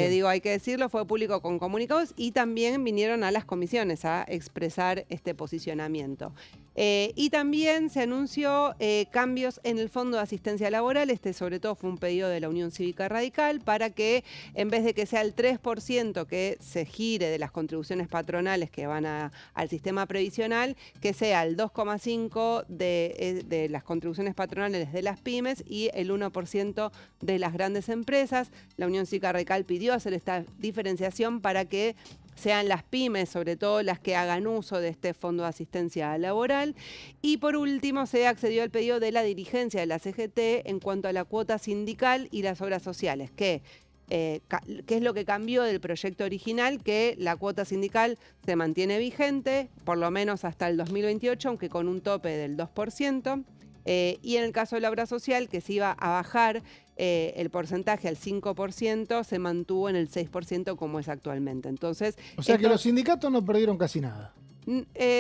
digo, hay que decirlo, fue público con comunicados y también vinieron a las comisiones a expresar este posicionamiento. Y también se anunció cambios en el Fondo de Asistencia Laboral. Este sobre todo fue un pedido de la Unión Cívica Radical para que en vez de que sea el 3% que se gire de las contribuciones patronales que van al sistema previsional, que sea el 2,5% de las contribuciones patronales de las pymes y el 1% de las grandes empresas. La Unión Cívica Radical pidió hacer esta diferenciación para que sean las pymes, sobre todo las que hagan uso de este fondo de asistencia laboral. Y por último, se accedió al pedido de la dirigencia de la CGT en cuanto a la cuota sindical y las obras sociales, que es lo que cambió del proyecto original, que la cuota sindical se mantiene vigente, por lo menos hasta el 2028, aunque con un tope del 2%. Y en el caso de la obra social, que se iba a bajar el porcentaje al 5%, se mantuvo en el 6% como es actualmente. Entonces, o sea que los sindicatos no perdieron casi nada.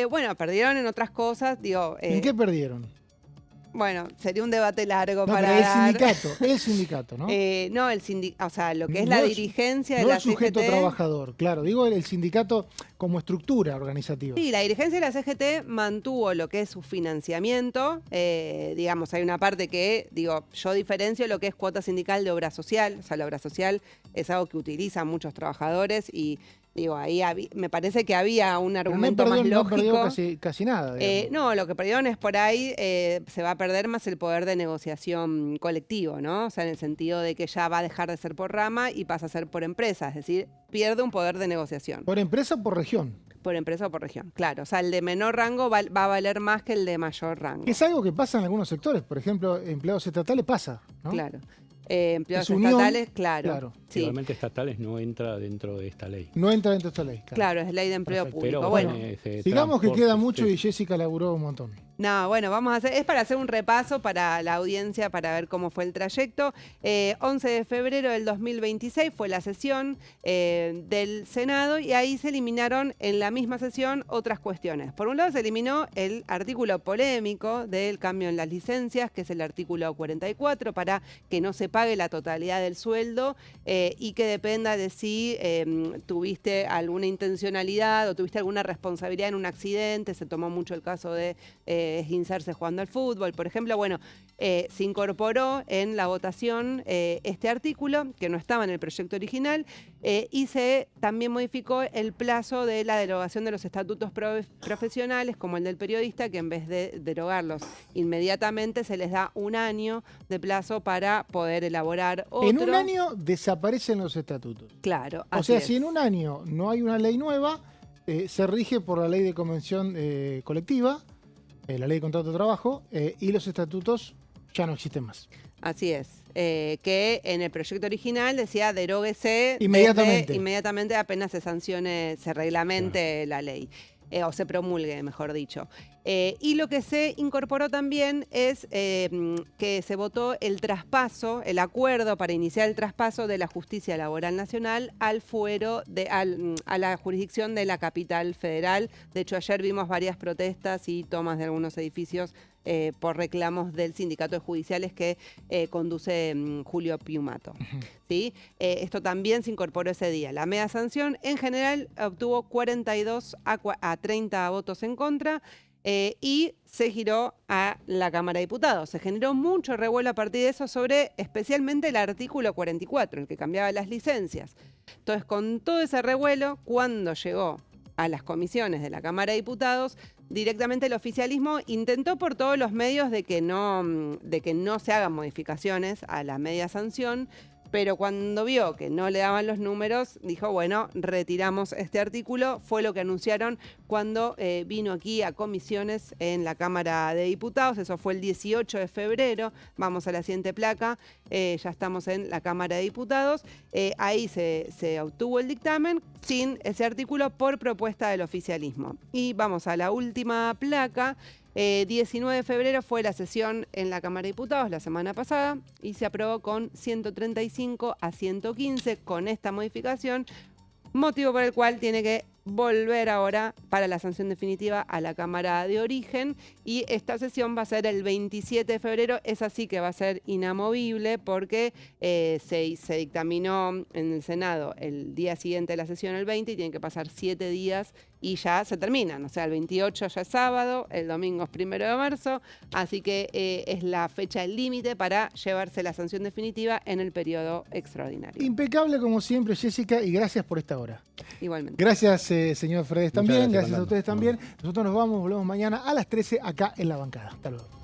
Bueno, perdieron en otras cosas. ¿En qué perdieron? Bueno, sería un debate largo no, para pero el sindicato, ¿no? No, o sea, lo que es la dirigencia de la CGT. No el sujeto trabajador, claro, digo el sindicato como estructura organizativa. Sí, la dirigencia de la CGT mantuvo lo que es su financiamiento, digamos, hay una parte que, yo diferencio lo que es cuota sindical de obra social, o sea, la obra social es algo que utilizan muchos trabajadores y ahí me parece que había un argumento más lógico. No perdió casi nada. No, lo que perdieron es por ahí, se va a perder más el poder de negociación colectivo, ¿no? O sea, en el sentido de que ya va a dejar de ser por rama y pasa a ser por empresa, es decir, pierde un poder de negociación. ¿Por empresa o por región? Por empresa o por región, claro. O sea, el de menor rango va a valer más que el de mayor rango. Es algo que pasa en algunos sectores, por ejemplo, empleados estatales pasa, ¿no? Claro. Empleados estatales, claro. Sí. Igualmente estatales no entra dentro de esta ley. No entra dentro de esta ley. Claro, es ley de empleo público. Pero bueno, digamos que queda mucho y Jessica laburó un montón. No, bueno, es para hacer un repaso para la audiencia, para ver cómo fue el trayecto. 11 de febrero del 2026 fue la sesión del Senado y ahí se eliminaron en la misma sesión otras cuestiones. Por un lado se eliminó el artículo polémico del cambio en las licencias, que es el artículo 44, para que no se pague la totalidad del sueldo y que dependa de si tuviste alguna intencionalidad o tuviste alguna responsabilidad en un accidente. Se tomó mucho el caso de esguincerse jugando al fútbol, por ejemplo. Bueno, se incorporó en la votación este artículo, que no estaba en el proyecto original, y se también modificó el plazo de la derogación de los estatutos profesionales, como el del periodista, que en vez de derogarlos inmediatamente, se les da un año de plazo para poder elaborar otro. En un año desaparecen los estatutos. Claro. O sea, si en un año no hay una ley nueva, se rige por la ley de convención colectiva, la ley de contrato de trabajo, y los estatutos ya no existen más. Así es. Que en el proyecto original decía deróguese inmediatamente apenas se sancione, se reglamente la ley. O se promulgue, mejor dicho. Y lo que se incorporó también es que se votó el traspaso, el acuerdo para iniciar el traspaso de la Justicia Laboral Nacional al fuero, a la jurisdicción de la capital federal. De hecho, ayer vimos varias protestas y tomas de algunos edificios por reclamos del sindicato de judiciales que conduce Julio Piumato. ¿Sí? Esto también se incorporó ese día. La media sanción en general obtuvo 42 a 30 votos en contra y se giró a la Cámara de Diputados. Se generó mucho revuelo a partir de eso sobre especialmente el artículo 44, el que cambiaba las licencias. Entonces, con todo ese revuelo, cuando llegó a las comisiones de la Cámara de Diputados, directamente el oficialismo intentó por todos los medios de que no se hagan modificaciones a la media sanción, pero cuando vio que no le daban los números, dijo, bueno, retiramos este artículo. Fue lo que anunciaron cuando vino aquí a comisiones en la Cámara de Diputados. Eso fue el 18 de febrero. Vamos a la siguiente placa. Ya estamos en la Cámara de Diputados. Ahí se obtuvo el dictamen sin ese artículo por propuesta del oficialismo. Y vamos a la última placa. 19 de febrero fue la sesión en la Cámara de Diputados la semana pasada y se aprobó con 135 a 115 con esta modificación, motivo por el cual tiene que volver ahora para la sanción definitiva a la Cámara de Origen, y esta sesión va a ser el 27 de febrero, es así que va a ser inamovible porque se dictaminó en el Senado el día siguiente de la sesión, el 20, y tienen que pasar 7 días y ya se terminan, o sea, el 28 ya es sábado, el domingo es 1 de marzo, así que es la fecha límite para llevarse la sanción definitiva en el periodo extraordinario. Impecable como siempre, Jessica, y gracias por esta hora. Igualmente. Gracias, señor Fredes, también. Gracias a ustedes también. Nosotros nos volvemos mañana a las 13 acá en La Bancada. Hasta luego.